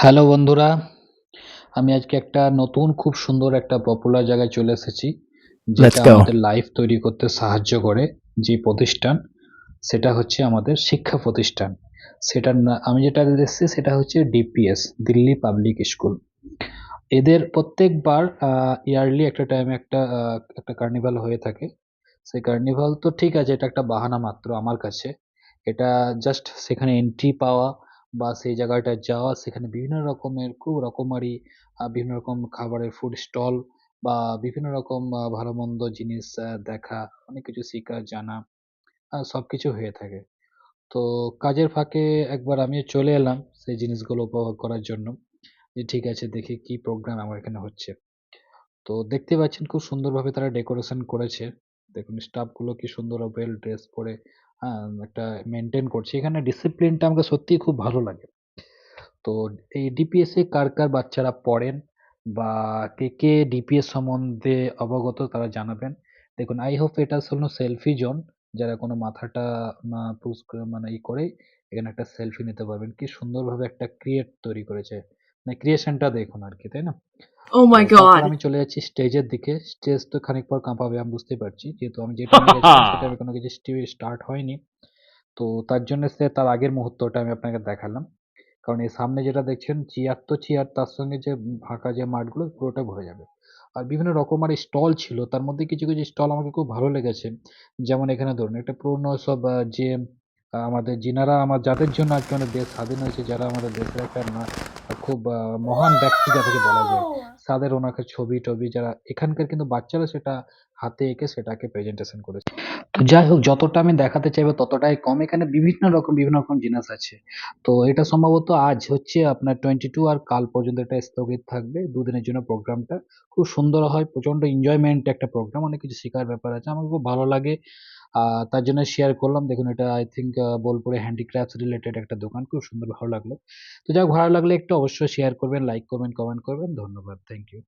Hello বন্ধুরা, আমি আজকে একটা নতুন খুব সুন্দর একটা পপুলার জায়গায় চলে এসেছি। যেটা Let's go. আমাদের লাইফ তৈরি করতে সাহায্য করে। যে প্রতিষ্ঠান, সেটা হচ্ছে আমাদের শিক্ষা প্রতিষ্ঠান। সেটার আমি যেটা এসেছি সেটা হচ্ছে ডিপিএস, দিল্লি পাবলিক স্কুল। এদের প্রত্যেকবার ইয়ারলি একটা টাইমে একটা কার্নিভাল হয়ে থাকে। সেই কার্নিভাল তো ঠিক আছে, এটা একটা বাহানা মাত্র আমার কাছে। এটা জাস্ট সেখানে এন্ট্রি পাওয়া বা সেই জায়গাটায় যাওয়া, সেখানে বিভিন্ন রকমের খুব রকমারি বিভিন্ন রকম খাবারের ফুড স্টল বা বিভিন্ন রকম ভালো-মন্দ জিনিস দেখা, অনেক কিছু শিখা, জানা সবকিছু হয়ে থাকে। তো কাজের ফাঁকে একবার আমিও চলে এলাম সেই জিনিসগুলো উপভোগ করার জন্য। যে ঠিক আছে, দেখি কি প্রোগ্রাম আমার এখানে হচ্ছে। তো দেখতে পাচ্ছেন খুব সুন্দরভাবে তারা ডেকোরেশন করেছে। দেখুন স্টাফ গুলো কি সুন্দর ওয়েল ড্রেস পরে একটা মেইনটেইন করছে। এখানে ডিসিপ্লিনটা আমাকে সত্যিই খুব ভালো লাগে। তো এই ডিপিএস এ কার বাচ্চারা পড়েন বা কে ডিপিএস সম্বন্ধে অবগত তারা জানাবেন। দেখুন আই হোপ এটা হলো সেলফি জোন। যারা কোনো মাথাটা পুশ করে মানে করে এখানে একটা সেলফি নিতে পারবেন। কি সুন্দরভাবে একটা তৈরি করেছে। মানে ক্রিয়েশনটা দেখুন আরকি, তাই না? Oh তো my তারপর god. আমি চলে যাচ্ছি স্টেজের দিকে। স্টেজ তো খানিক পর কাঁপাবে আমি বুঝতেই পারছি। যেহেতু আমি যে টাইমে গেছিলাম সে টাইমে কোনো কিছু স্টার্ট হয়নি। তো তার জন্য তার আগের মুহূর্তটা আমি আপনাকে দেখালাম। কারণ এর সামনে যেটা দেখছেন চেয়ার তো চেয়ার, তার সঙ্গে যে ফাঁকা যে মাঠগুলো পুরোটা ভরে যাবে। আর বিভিন্ন রকমারি স্টল ছিল। তার মধ্যে কিছু স্টল আমাকে খুব ভালো লেগেছে। যেমন এখানে ধরুন একটা পুরনো সব যে আমাদের যিনারা যাদের জন্য আজকে আমাদের দেশ স্বাধীন হয়েছে, যারা আমাদের দেশের একটা খুব মহান ব্যক্তি যাদেরকে বলা যায়, তাদের ওনাকে ছবি-টবি যারা এখানকার কিন্তু বাচ্চারা সেটা হাতে এঁকে সেটাকে প্রেজেন্টেশন করেছে। তো যাই হোক, যতটা আমি দেখাতে চাইবো ততটাই কম। এখানে বিভিন্ন রকম জিনিস আছে। তো এটা সম্ভবত আজ হচ্ছে আপনার 22 আর কাল পর্যন্ত এটা স্থগিত থাকবে। ২ দিনের জন্য প্রোগ্রামটা। খুব সুন্দর হয়, প্রচন্ড এনজয়মেন্ট একটা প্রোগ্রাম। অনেক কিছু শেখার ব্যাপার আছে। আমার খুব ভালো লাগে। আ তার জন্য শেয়ার করলাম। দেখুন এটা আই থিংক বোলপুরে হ্যান্ডিক্রাফটস রিলেটেড একটা দোকান। খুব সুন্দর ভালো লাগলো। তো যাই হোক, ভালো লাগলে একটু অবশ্যই শেয়ার করবেন, লাইক করবেন, কমেন্ট করবেন। ধন্যবাদ। Thank you.